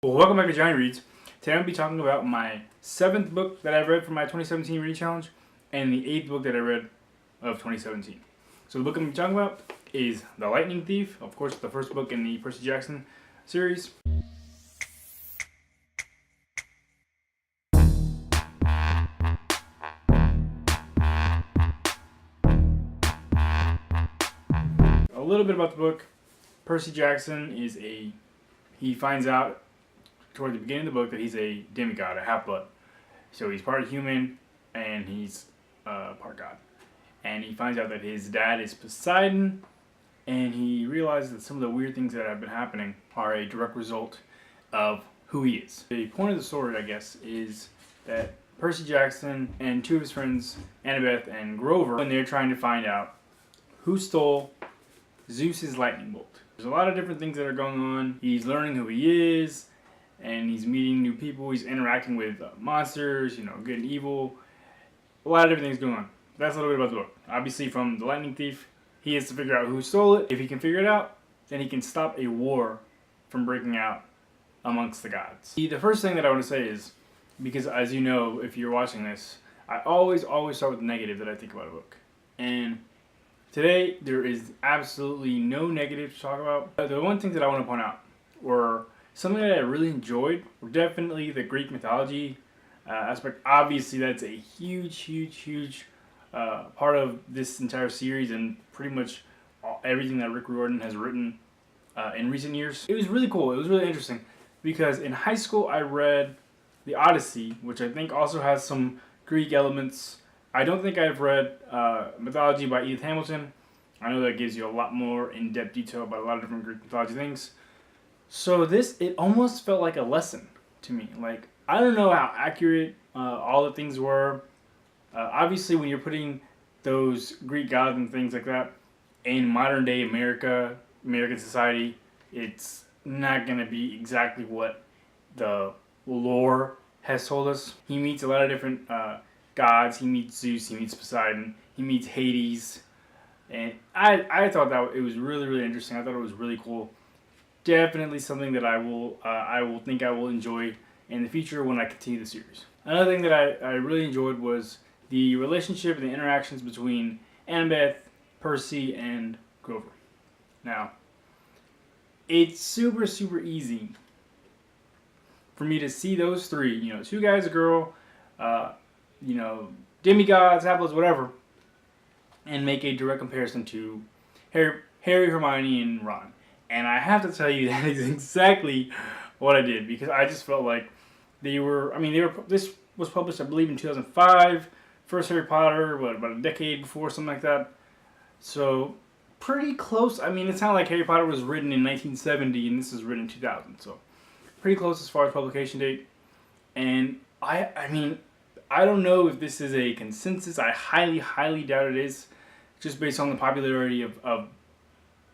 Well, welcome back to Johnny Reads. Today I'm going to be talking about my 7th book that I read from my 2017 reading challenge and the 8th book that I read of 2017. So the book I'm going to be talking about is The Lightning Thief, of course the first book in the Percy Jackson series. A little bit about the book. Percy Jackson he finds out toward the beginning of the book that he's a demigod, a half-blood. So he's part human and he's part god. And he finds out that his dad is Poseidon, and he realizes that some of the weird things that have been happening are a direct result of who he is. The point of the story, I guess, is that Percy Jackson and two of his friends, Annabeth and Grover, when they're trying to find out who stole Zeus's lightning bolt. There's a lot of different things that are going on. He's learning who he is, and he's meeting new people. He's interacting with monsters, good and evil. A lot of different things going on. That's a little bit about the book. Obviously, from The Lightning Thief, he has to figure out who stole it. If he can figure it out, then he can stop a war from breaking out amongst the gods. The first thing that I want to say is, because as you know, if you're watching this, I always start with the negative that I think about a book. And today, there is absolutely no negative to talk about. The one thing that I want to point out were something that I really enjoyed were definitely the Greek mythology aspect. Obviously, that's a huge part of this entire series and pretty much everything that Rick Riordan has written in recent years. It was really cool. It was really interesting because in high school I read The Odyssey, which I think also has some Greek elements. I don't think I've read Mythology by Edith Hamilton. I know that gives you a lot more in-depth detail about a lot of different Greek mythology things. So it almost felt like a lesson to me. Like, I don't know how accurate all the things were. Obviously, when you're putting those Greek gods and things like that in modern day American society, it's not going to be exactly what the lore has told us. He meets a lot of different gods. He meets Zeus, he meets Poseidon, he meets Hades. And I thought that it was really interesting. I thought it was really cool. Definitely something that I will enjoy in the future when I continue the series. Another thing that I really enjoyed was the relationship and the interactions between Annabeth, Percy, and Grover. Now, it's super easy for me to see those three, two guys, a girl, demigods, half-bloods, whatever, and make a direct comparison to Harry, Hermione, and Ron. And I have to tell you that is exactly what I did, because I just felt like this was published, I believe, in 2005. First Harry Potter, about a decade before, something like that. So, pretty close. I mean, it's not like Harry Potter was written in 1970 and this is written in 2000. So, pretty close as far as publication date. And I don't know if this is a consensus. I highly doubt it is, just based on the popularity of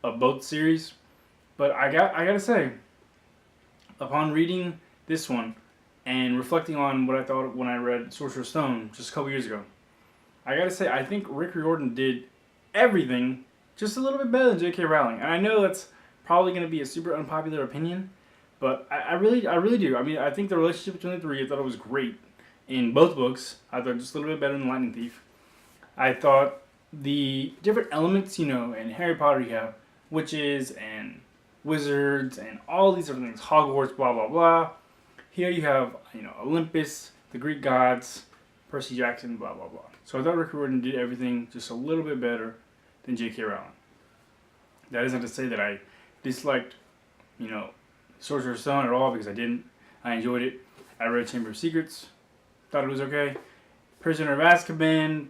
both series. But I gotta say, upon reading this one and reflecting on what I thought when I read Sorcerer's Stone just a couple years ago, I gotta say I think Rick Riordan did everything just a little bit better than J.K. Rowling. And I know that's probably going to be a super unpopular opinion, but I really do. I mean, I think the relationship between the three, I thought it was great in both books. I thought just a little bit better than Lightning Thief. I thought the different elements, in Harry Potter you have witches and wizards and all these different things, Hogwarts, blah blah blah. Here you have Olympus, the Greek gods, Percy Jackson, blah blah blah. So I thought Rick Riordan did everything just a little bit better than J.K. Rowling. That isn't to say that I disliked Sorcerer's Stone at all, because I didn't. I enjoyed it. I read Chamber of Secrets, thought it was okay. Prisoner of Azkaban,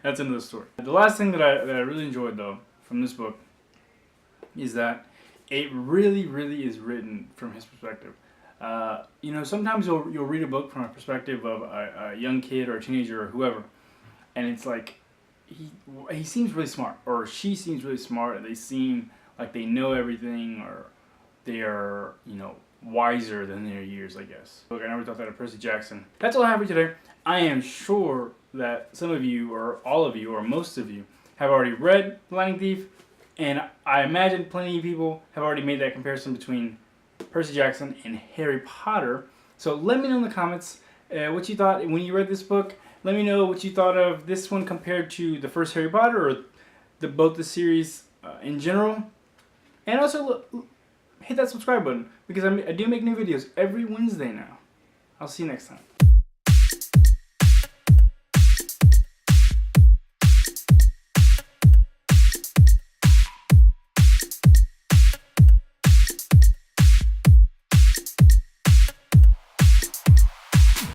that's another story. The last thing that I really enjoyed, though, from this book is that it really is written from his perspective. Sometimes you'll read a book from a perspective of a young kid or a teenager or whoever, and it's like he seems really smart, or she seems really smart, and they seem like they know everything, or they are wiser than their years, I guess. Look, I never thought that of Percy Jackson. That's all I have for today. I am sure that some of you, or all of you, or most of you, have already read The Lightning Thief, And I imagine plenty of people have already made that comparison between Percy Jackson and Harry Potter. So let me know in the comments what you thought when you read this book. Let me know what you thought of this one compared to the first Harry Potter or both the series in general. And also hit that subscribe button because I do make new videos every Wednesday now. I'll see you next time.